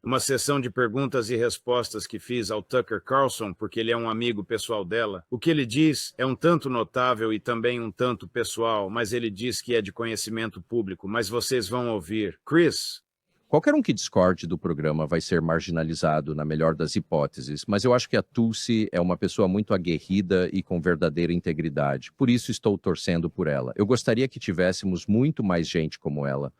Uma sessão de perguntas e respostas que fiz ao Tucker Carlson, porque ele é um amigo pessoal dela. O que ele diz é um tanto notável e também um tanto pessoal, mas ele diz que é de conhecimento público, mas vocês vão ouvir. Chris? Qualquer um que discorde do programa vai ser marginalizado, na melhor das hipóteses, mas eu acho que a Tulsi é uma pessoa muito aguerrida e com verdadeira integridade. Por isso estou torcendo por ela. Eu gostaria que tivéssemos muito mais gente como ela.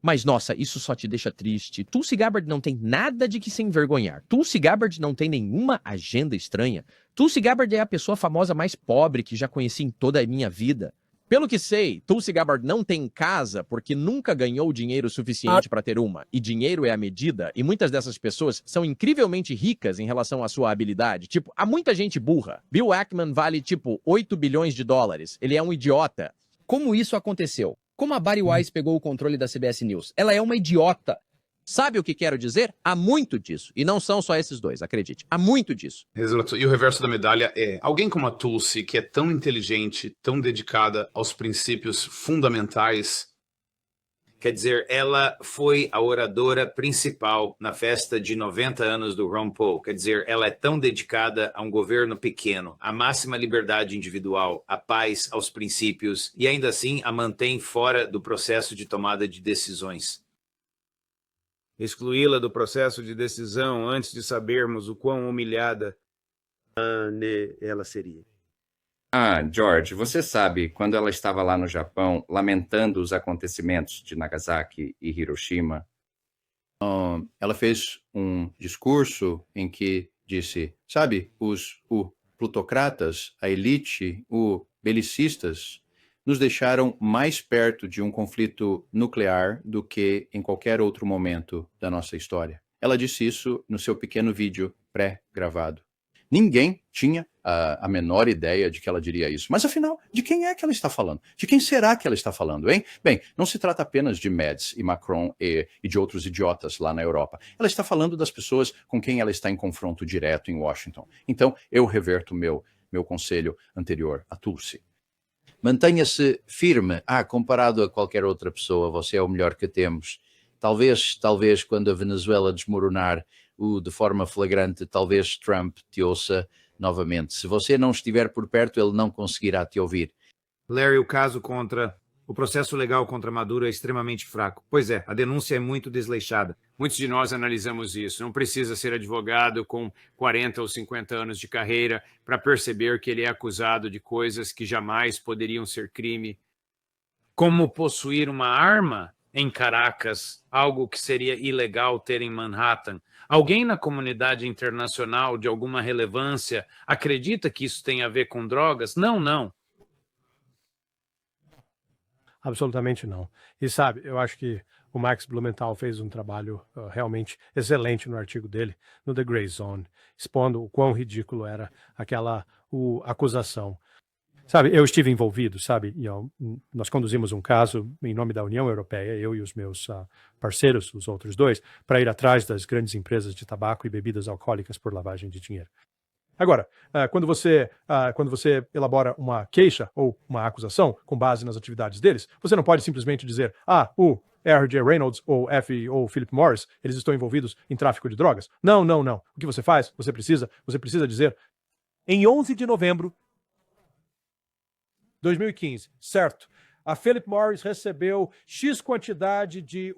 Mas, nossa, isso só te deixa triste. Tulsi Gabbard não tem nada de que se envergonhar. Tulsi Gabbard não tem nenhuma agenda estranha. Tulsi Gabbard é a pessoa famosa mais pobre que já conheci em toda a minha vida. Pelo que sei, Tulsi Gabbard não tem casa porque nunca ganhou dinheiro suficiente para ter uma. E dinheiro é a medida, e muitas dessas pessoas são incrivelmente ricas em relação à sua habilidade. Tipo, há muita gente burra. Bill Ackman vale, tipo, 8 bilhões de dólares. Ele é um idiota. Como isso aconteceu? Como a Bari Weiss pegou o controle da CBS News? Ela é uma idiota. Sabe o que quero dizer? Há muito disso. E não são só esses dois, acredite. Há muito disso. Exato. E o reverso da medalha é alguém como a Tulsi, que é tão inteligente, tão dedicada aos princípios fundamentais. Quer dizer, ela foi a oradora principal na festa de 90 anos do Ron Paul. Quer dizer, ela é tão dedicada a um governo pequeno, à máxima liberdade individual, à paz, aos princípios, e ainda assim a mantém fora do processo de tomada de decisões. Excluí-la do processo de decisão antes de sabermos o quão humilhada ela seria. Ah, George, você sabe, quando ela estava lá no Japão, lamentando os acontecimentos de Nagasaki e Hiroshima, ela fez um discurso em que disse, sabe, os plutocratas, a elite, os belicistas, nos deixaram mais perto de um conflito nuclear do que em qualquer outro momento da nossa história. Ela disse isso no seu pequeno vídeo pré-gravado. Ninguém tinha a menor ideia de que ela diria isso. Mas, afinal, de quem é que ela está falando? De quem será que ela está falando, hein? Bem, não se trata apenas de Mads e Macron e de outros idiotas lá na Europa. Ela está falando das pessoas com quem ela está em confronto direto em Washington. Então, eu reverto meu conselho anterior a Tulsi. Mantenha-se firme. Comparado a qualquer outra pessoa, você é o melhor que temos. Talvez, quando a Venezuela desmoronar de forma flagrante, talvez Trump te ouça novamente. Se você não estiver por perto, ele não conseguirá te ouvir. Larry, o processo legal contra Maduro é extremamente fraco. Pois é, a denúncia é muito desleixada. Muitos de nós analisamos isso. Não precisa ser advogado com 40 ou 50 anos de carreira para perceber que ele é acusado de coisas que jamais poderiam ser crime. Como possuir uma arma em Caracas, algo que seria ilegal ter em Manhattan. Alguém na comunidade internacional de alguma relevância acredita que isso tem a ver com drogas? Não. Absolutamente não. E sabe, eu acho que o Max Blumenthal fez um trabalho realmente excelente no artigo dele, no The Grey Zone, expondo o quão ridículo era aquela acusação. Sabe, eu estive envolvido, sabe, nós conduzimos um caso em nome da União Europeia, eu e os meus parceiros, os outros dois, para ir atrás das grandes empresas de tabaco e bebidas alcoólicas por lavagem de dinheiro. Agora, quando você elabora uma queixa ou uma acusação com base nas atividades deles, você não pode simplesmente dizer, o R.J. Reynolds ou ou Philip Morris, eles estão envolvidos em tráfico de drogas. Não. O que você faz? Você precisa dizer, em 11 de novembro, 2015, certo? A Philip Morris recebeu X quantidade de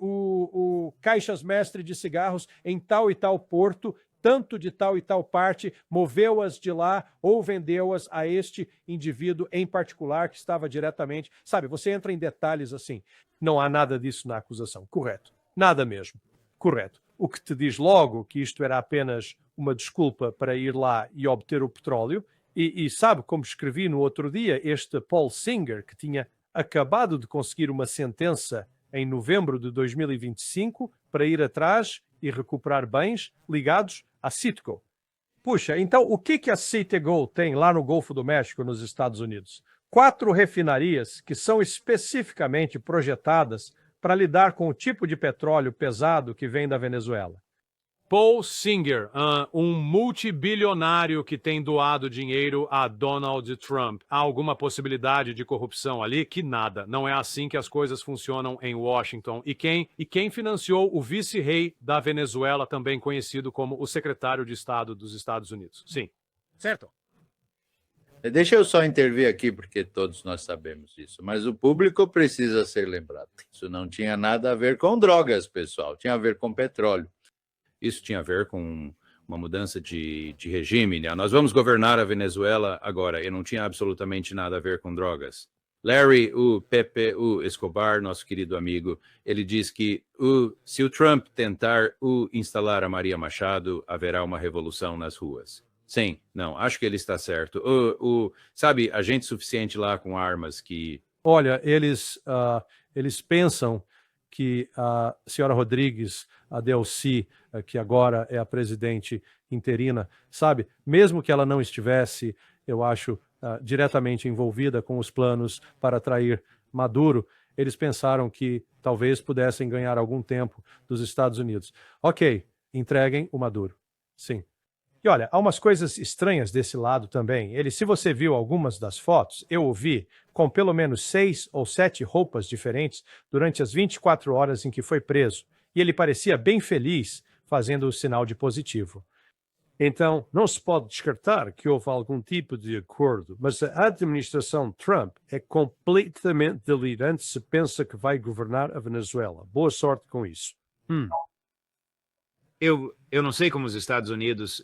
caixas mestre de cigarros em tal e tal porto, tanto de tal e tal parte, moveu-as de lá ou vendeu-as a este indivíduo em particular que estava diretamente... Sabe, você entra em detalhes assim. Não há nada disso na acusação. Correto. Nada mesmo. Correto. O que te diz logo que isto era apenas uma desculpa para ir lá e obter o petróleo. E sabe, como escrevi no outro dia, este Paul Singer, que tinha acabado de conseguir uma sentença em novembro de 2025 para ir atrás e recuperar bens ligados à Citgo. Puxa, então o que a Citgo tem lá no Golfo do México, nos Estados Unidos? 4 refinarias que são especificamente projetadas para lidar com o tipo de petróleo pesado que vem da Venezuela. Paul Singer, um multibilionário que tem doado dinheiro a Donald Trump. Há alguma possibilidade de corrupção ali? Que nada. Não é assim que as coisas funcionam em Washington. E quem financiou o vice-rei da Venezuela, também conhecido como o secretário de Estado dos Estados Unidos? Sim. Certo. Deixa eu só intervir aqui, porque todos nós sabemos isso, mas o público precisa ser lembrado. Isso não tinha nada a ver com drogas, pessoal, tinha a ver com petróleo. Isso tinha a ver com uma mudança de regime, né? Nós vamos governar a Venezuela agora, e não tinha absolutamente nada a ver com drogas. Larry, o Pepe, o Escobar, nosso querido amigo, ele diz que se o Trump tentar instalar a Maria Machado, haverá uma revolução nas ruas. Sim, não, acho que ele está certo. Sabe, a gente suficiente lá com armas que... Olha, eles pensam que a senhora Rodrigues, a Delcy, que agora é a presidente interina, sabe, mesmo que ela não estivesse, eu acho, diretamente envolvida com os planos para atrair Maduro, eles pensaram que talvez pudessem ganhar algum tempo dos Estados Unidos. Ok, entreguem o Maduro. Sim. E olha, há umas coisas estranhas desse lado também. Se você viu algumas das fotos, eu o vi com pelo menos 6 ou 7 roupas diferentes durante as 24 horas em que foi preso. E ele parecia bem feliz fazendo o sinal de positivo. Então, não se pode descartar que houve algum tipo de acordo, mas a administração Trump é completamente delirante se pensa que vai governar a Venezuela. Boa sorte com isso. Eu não sei como os Estados Unidos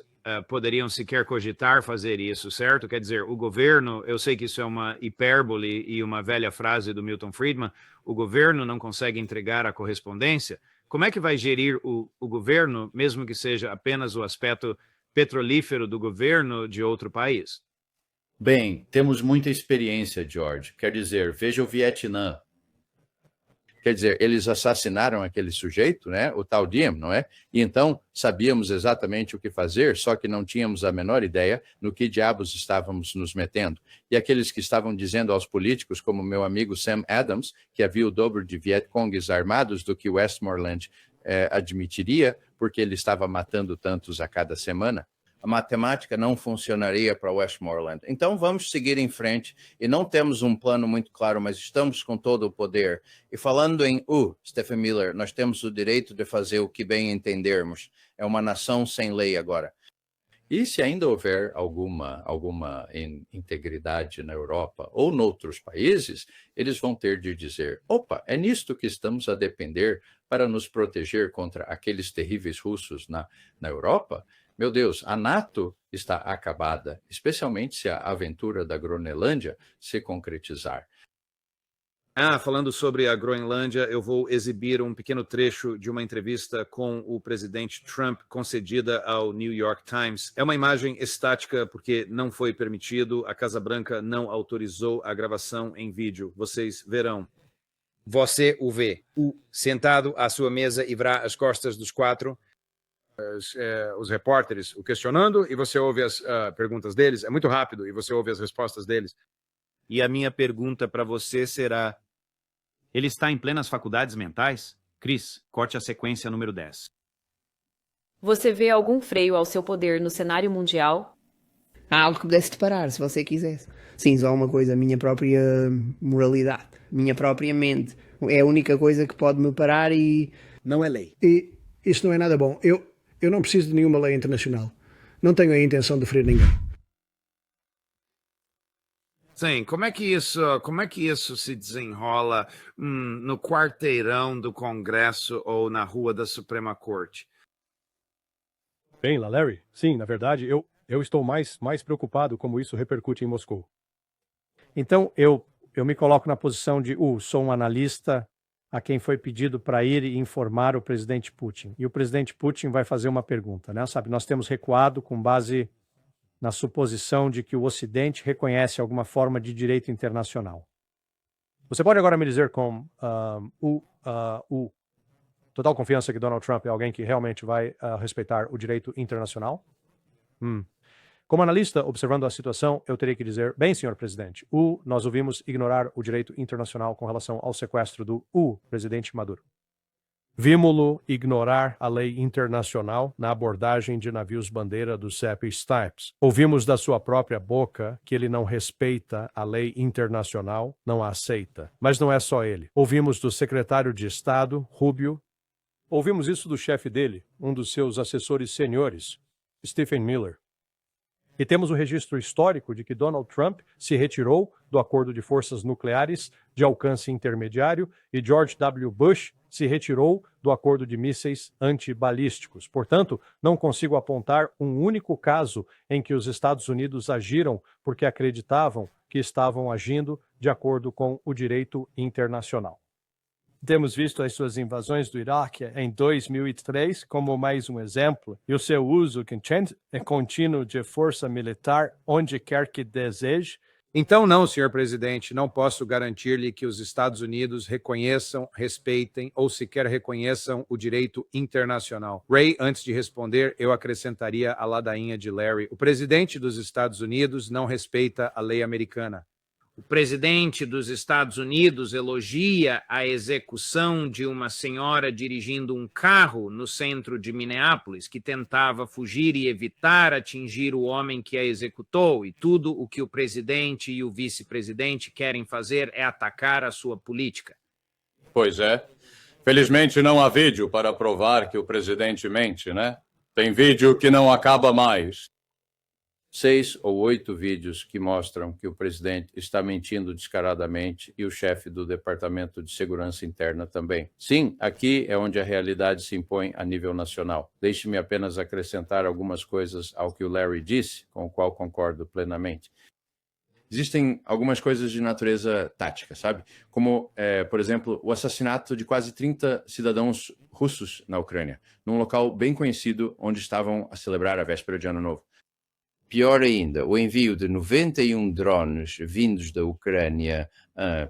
poderiam sequer cogitar fazer isso, certo? Quer dizer, o governo, eu sei que isso é uma hipérbole e uma velha frase do Milton Friedman, o governo não consegue entregar a correspondência. Como é que vai gerir o governo, mesmo que seja apenas o aspecto petrolífero do governo de outro país? Bem, temos muita experiência, George. Quer dizer, veja o Vietnã. Quer dizer, eles assassinaram aquele sujeito, né? O tal Diem, não é? E então sabíamos exatamente o que fazer, só que não tínhamos a menor ideia no que diabos estávamos nos metendo. E aqueles que estavam dizendo aos políticos, como meu amigo Sam Adams, que havia o dobro de Vietcongues armados do que Westmoreland admitiria, porque ele estava matando tantos a cada semana, a matemática não funcionaria para Westmoreland. Então vamos seguir em frente e não temos um plano muito claro, mas estamos com todo o poder. E falando em Stephen Miller, nós temos o direito de fazer o que bem entendermos. É uma nação sem lei agora. E se ainda houver alguma integridade na Europa ou noutros países, eles vão ter de dizer, opa, é nisto que estamos a depender para nos proteger contra aqueles terríveis russos na Europa? Meu Deus, a NATO está acabada, especialmente se a aventura da Groenlândia se concretizar. Falando sobre a Groenlândia, eu vou exibir um pequeno trecho de uma entrevista com o presidente Trump concedida ao New York Times. É uma imagem estática porque não foi permitido, a Casa Branca não autorizou a gravação em vídeo. Vocês verão. Você o vê, sentado à sua mesa e verá as costas dos 4. Os repórteres o questionando e você ouve as perguntas deles. É muito rápido e você ouve as respostas deles. E a minha pergunta para você será: ele está em plenas faculdades mentais? Chris, corte a sequência número 10. Você vê algum freio ao seu poder no cenário mundial? Há algo que pudesse te parar, se você quisesse. Sim, só uma coisa, a minha própria moralidade, minha própria mente. É a única coisa que pode me parar e... Não é lei. E isso não é nada bom. Eu não preciso de nenhuma lei internacional. Não tenho a intenção de ferir ninguém. Sim, como é que isso se desenrola no quarteirão do Congresso ou na rua da Suprema Corte? Bem, Larry, sim, na verdade, eu estou mais preocupado como isso repercute em Moscou. Então, eu me coloco na posição de, sou um analista a quem foi pedido para ir e informar o presidente Putin. E o presidente Putin vai fazer uma pergunta, né? Sabe, nós temos recuado com base na suposição de que o Ocidente reconhece alguma forma de direito internacional. Você pode agora me dizer com total confiança que Donald Trump é alguém que realmente vai respeitar o direito internacional? Como analista, observando a situação, eu teria que dizer, bem, senhor presidente, nós ouvimos ignorar o direito internacional com relação ao sequestro do presidente Maduro. Vimos-lo ignorar a lei internacional na abordagem de navios-bandeira do CEP Stipes. Ouvimos da sua própria boca que ele não respeita a lei internacional, não a aceita. Mas não é só ele. Ouvimos do secretário de Estado, Rubio. Ouvimos isso do chefe dele, um dos seus assessores seniores, Stephen Miller. E temos o registro histórico de que Donald Trump se retirou do acordo de forças nucleares de alcance intermediário e George W. Bush se retirou do acordo de mísseis antibalísticos. Portanto, não consigo apontar um único caso em que os Estados Unidos agiram porque acreditavam que estavam agindo de acordo com o direito internacional. Temos visto as suas invasões do Iraque em 2003 como mais um exemplo, e o seu uso contínuo de força militar onde quer que deseje. Então, não, senhor presidente, não posso garantir-lhe que os Estados Unidos reconheçam, respeitem ou sequer reconheçam o direito internacional. Ray, antes de responder, eu acrescentaria a ladainha de Larry. O presidente dos Estados Unidos não respeita a lei americana. O presidente dos Estados Unidos elogia a execução de uma senhora dirigindo um carro no centro de Minneapolis que tentava fugir e evitar atingir o homem que a executou, e tudo o que o presidente e o vice-presidente querem fazer é atacar a sua política. Pois é. Felizmente não há vídeo para provar que o presidente mente, né? Tem vídeo que não acaba mais. 6 ou 8 vídeos que mostram que o presidente está mentindo descaradamente e o chefe do Departamento de Segurança Interna também. Sim, aqui é onde a realidade se impõe a nível nacional. Deixe-me apenas acrescentar algumas coisas ao que o Larry disse, com o qual concordo plenamente. Existem algumas coisas de natureza tática, sabe? Como, por exemplo, o assassinato de quase 30 cidadãos russos na Ucrânia, num local bem conhecido onde estavam a celebrar a véspera de Ano Novo. Pior ainda, o envio de 91 drones vindos da Ucrânia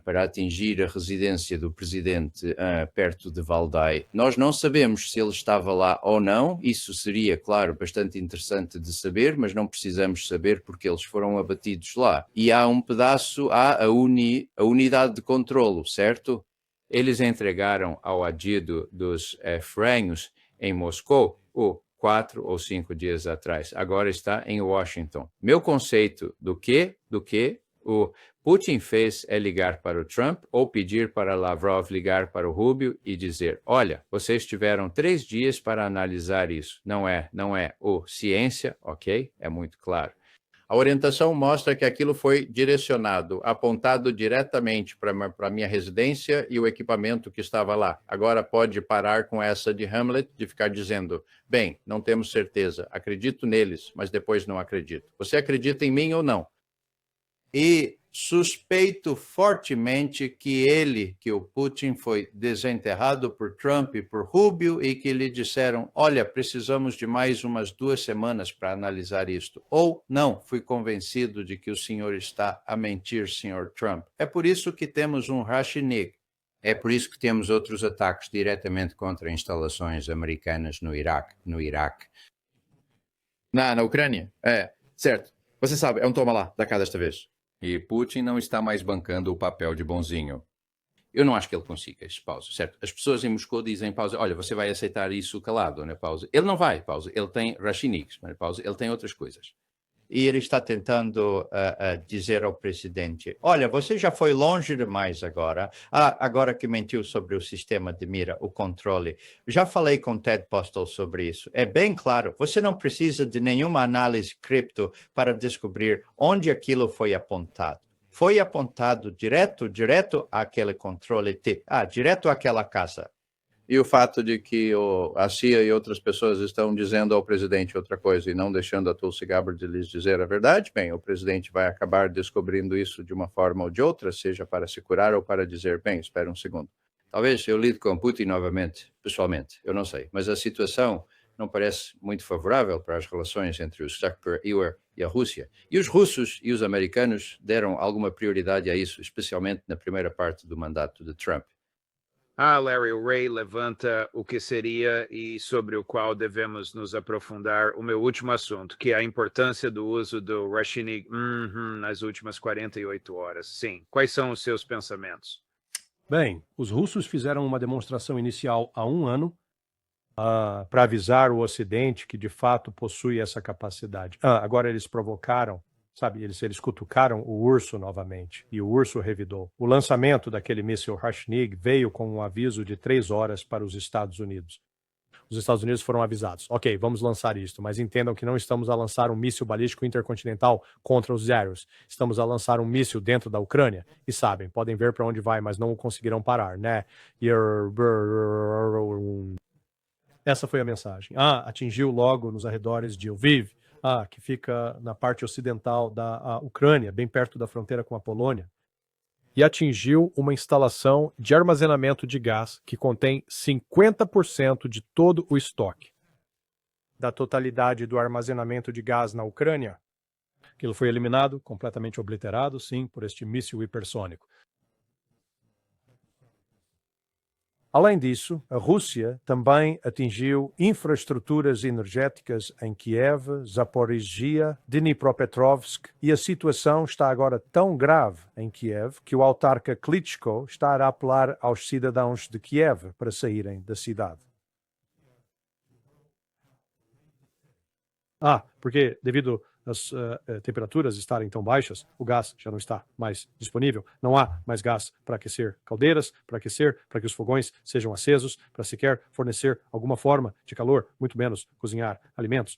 para atingir a residência do presidente perto de Valdai. Nós não sabemos se ele estava lá ou não, isso seria, claro, bastante interessante de saber, mas não precisamos saber porque eles foram abatidos lá. E há um pedaço, há a unidade de controlo, certo? Eles entregaram ao adido dos franhos em Moscou 4 ou 5 dias atrás. Agora está em Washington. Meu conceito do que o Putin fez é ligar para o Trump ou pedir para Lavrov ligar para o Rubio e dizer, olha, vocês tiveram 3 dias para analisar isso. Não é ciência, ok? É muito claro. A orientação mostra que aquilo foi direcionado, apontado diretamente para a minha residência e o equipamento que estava lá. Agora pode parar com essa de Hamlet, de ficar dizendo, bem, não temos certeza, acredito neles, mas depois não acredito. Você acredita em mim ou não? E suspeito fortemente que o Putin foi desenterrado por Trump e por Rubio e que lhe disseram, olha, precisamos de mais umas 2 semanas para analisar isto. Ou não, fui convencido de que o senhor está a mentir, senhor Trump. É por isso que temos um Rashinig. É por isso que temos outros ataques diretamente contra instalações americanas no Iraque. Na Ucrânia? Certo. Você sabe, é um toma lá, da cá desta vez. E Putin não está mais bancando o papel de bonzinho. Eu não acho que ele consiga, pausa, certo? As pessoas em Moscou dizem, pausa, olha, você vai aceitar isso calado, né, pausa? Ele não vai, pausa, ele tem Rashiniks, né, pausa, ele tem outras coisas. E ele está tentando dizer ao presidente, olha, você já foi longe demais agora, agora que mentiu sobre o sistema de mira, o controle. Já falei com Ted Postel sobre isso. É bem claro, você não precisa de nenhuma análise cripto para descobrir onde aquilo foi apontado. Foi apontado direto àquele controle, direto àquela casa. E o fato de que a CIA e outras pessoas estão dizendo ao presidente outra coisa e não deixando a Tulsi Gabbard lhes dizer a verdade, bem, o presidente vai acabar descobrindo isso de uma forma ou de outra, seja para se curar ou para dizer, bem, espera um segundo. Talvez eu lide com Putin novamente, pessoalmente, eu não sei, mas a situação não parece muito favorável para as relações entre o Zucker e a Rússia. E os russos e os americanos deram alguma prioridade a isso, especialmente na primeira parte do mandato de Trump. Larry, o Ray levanta o que seria e sobre o qual devemos nos aprofundar o meu último assunto, que é a importância do uso do Rashinig nas últimas 48 horas. Sim, quais são os seus pensamentos? Bem, os russos fizeram uma demonstração inicial há um ano para avisar o Ocidente que de fato possui essa capacidade. Agora eles provocaram, sabe, eles cutucaram o urso novamente e o urso revidou. O lançamento daquele míssil Hashnig veio com um aviso de 3 horas para os Estados Unidos. Os Estados Unidos foram avisados. Ok, vamos lançar isto, mas entendam que não estamos a lançar um míssil balístico intercontinental contra os Zeros. Estamos a lançar um míssil dentro da Ucrânia. E sabem, podem ver para onde vai, mas não o conseguirão parar, né? Essa foi a mensagem. Atingiu logo nos arredores de Lviv, que fica na parte ocidental da Ucrânia, bem perto da fronteira com a Polônia. E atingiu uma instalação de armazenamento de gás que contém 50% de todo o estoque da totalidade do armazenamento de gás na Ucrânia. Aquilo foi eliminado, completamente obliterado, sim, por este míssil hipersônico. Além disso, a Rússia também atingiu infraestruturas energéticas em Kiev, Zaporizhia, Dnipropetrovsk, e a situação está agora tão grave em Kiev que o autarca Klitschko está a apelar aos cidadãos de Kiev para saírem da cidade. Porque devido às temperaturas estarem tão baixas, o gás já não está mais disponível. Não há mais gás para aquecer caldeiras, para que os fogões sejam acesos, para sequer fornecer alguma forma de calor, muito menos cozinhar alimentos.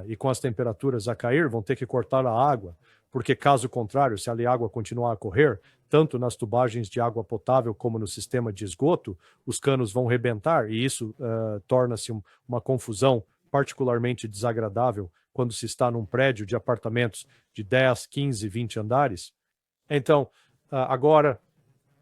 E com as temperaturas a cair, vão ter que cortar a água, porque caso contrário, se a água continuar a correr, tanto nas tubagens de água potável como no sistema de esgoto, os canos vão rebentar e isso torna-se uma confusão particularmente desagradável quando se está num prédio de apartamentos de 10, 15, 20 andares. Então, agora,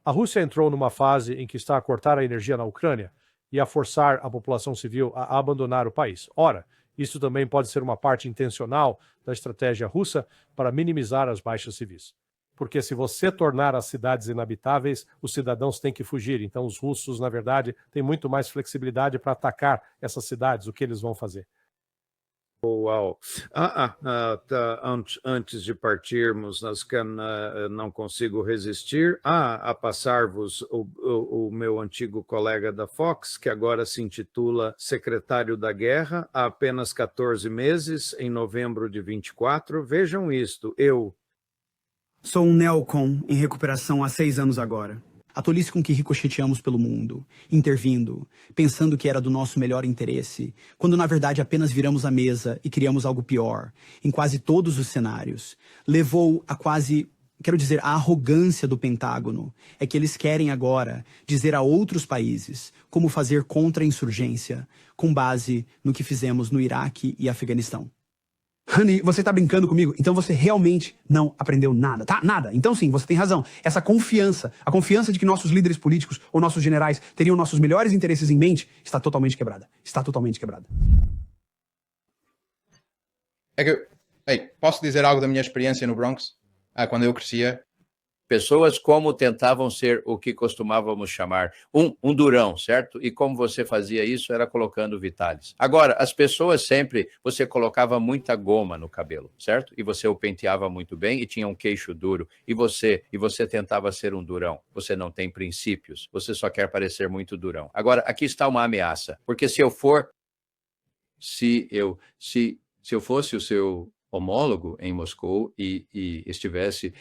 a Rússia entrou numa fase em que está a cortar a energia na Ucrânia e a forçar a população civil a abandonar o país. Ora, isso também pode ser uma parte intencional da estratégia russa para minimizar as baixas civis. Porque se você tornar as cidades inabitáveis, os cidadãos têm que fugir. Então, os russos, na verdade, têm muito mais flexibilidade para atacar essas cidades. O que eles vão fazer? Uau! Antes de partirmos, não consigo resistir a passar-vos o meu antigo colega da Fox, que agora se intitula Secretário da Guerra, há apenas 14 meses, em novembro de 24. Vejam isto, Sou um neocon em recuperação há 6 anos agora. A tolice com que ricocheteamos pelo mundo, intervindo, pensando que era do nosso melhor interesse, quando na verdade apenas viramos a mesa e criamos algo pior, em quase todos os cenários, levou a a arrogância do Pentágono. É que eles querem agora dizer a outros países como fazer contra-insurgência com base no que fizemos no Iraque e Afeganistão. Honey, você tá brincando comigo? Então você realmente não aprendeu nada, tá? Nada. Então sim, você tem razão. Essa confiança, a confiança de que nossos líderes políticos ou nossos generais teriam nossos melhores interesses em mente, está totalmente quebrada. Está totalmente quebrada. Posso dizer algo da minha experiência no Bronx? Quando eu crescia, pessoas como tentavam ser o que costumávamos chamar um durão, certo? E como você fazia isso era colocando Vitalis. Agora, as pessoas sempre, você colocava muita goma no cabelo, certo? E você o penteava muito bem e tinha um queixo duro. E você tentava ser um durão. Você não tem princípios, você só quer parecer muito durão. Agora, aqui está uma ameaça, porque se eu fosse o seu homólogo em Moscou e estivesse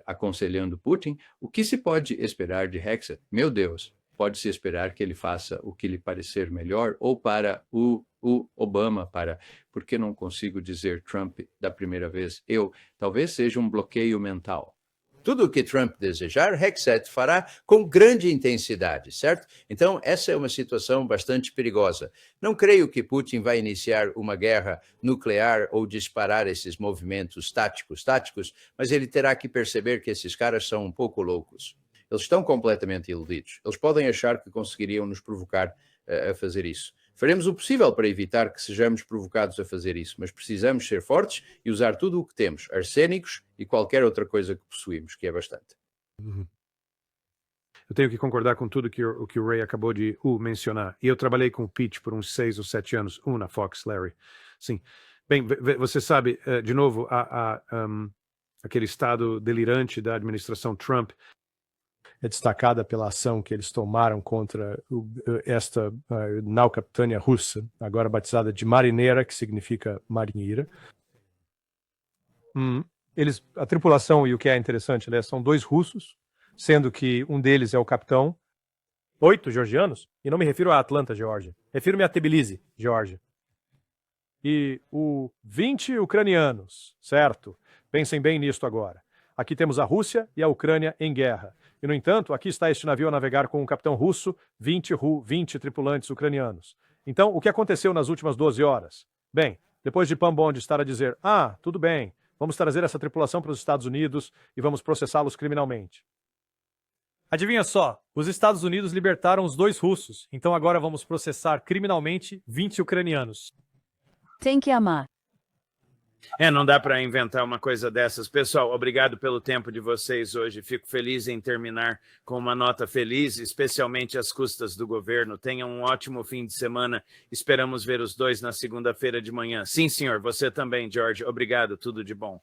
aconselhando Putin, o que se pode esperar de Hegseth? Meu Deus, pode-se esperar que ele faça o que lhe parecer melhor, ou para o Obama, por que não consigo dizer Trump da primeira vez? Talvez seja um bloqueio mental. Tudo o que Trump desejar, Hegseth fará com grande intensidade, certo? Então, essa é uma situação bastante perigosa. Não creio que Putin vai iniciar uma guerra nuclear ou disparar esses movimentos táticos, mas ele terá que perceber que esses caras são um pouco loucos. Eles estão completamente iludidos. Eles podem achar que conseguiriam nos provocar a fazer isso. Faremos o possível para evitar que sejamos provocados a fazer isso, mas precisamos ser fortes e usar tudo o que temos, arsénicos e qualquer outra coisa que possuímos, que é bastante. Eu tenho que concordar com tudo que o Ray acabou de mencionar. E eu trabalhei com o Pete por uns 6 ou 7 anos, na Fox, Larry. Sim. Bem, você sabe, de novo, aquele estado delirante da administração Trump. é destacada pela ação que eles tomaram contra esta nau-capitânia russa, agora batizada de Marineira, que significa marinheira. A tripulação, e o que é interessante, né, são 2 russos, sendo que um deles é o capitão, 8 georgianos, e não me refiro a Atlanta, Geórgia, refiro-me a Tbilisi, Geórgia. E 20 ucranianos, certo? Pensem bem nisto agora. Aqui temos a Rússia e a Ucrânia em guerra. E, no entanto, aqui está este navio a navegar com um capitão russo, 20 tripulantes ucranianos. Então, o que aconteceu nas últimas 12 horas? Bem, depois de Pambond estar a dizer, tudo bem, vamos trazer essa tripulação para os Estados Unidos e vamos processá-los criminalmente. Adivinha só, os Estados Unidos libertaram os 2 russos, então agora vamos processar criminalmente 20 ucranianos. Tem que amar. Não dá para inventar uma coisa dessas. Pessoal, obrigado pelo tempo de vocês hoje. Fico feliz em terminar com uma nota feliz, especialmente às custas do governo. Tenham um ótimo fim de semana. Esperamos ver os 2 na segunda-feira de manhã. Sim, senhor. Você também, George. Obrigado. Tudo de bom.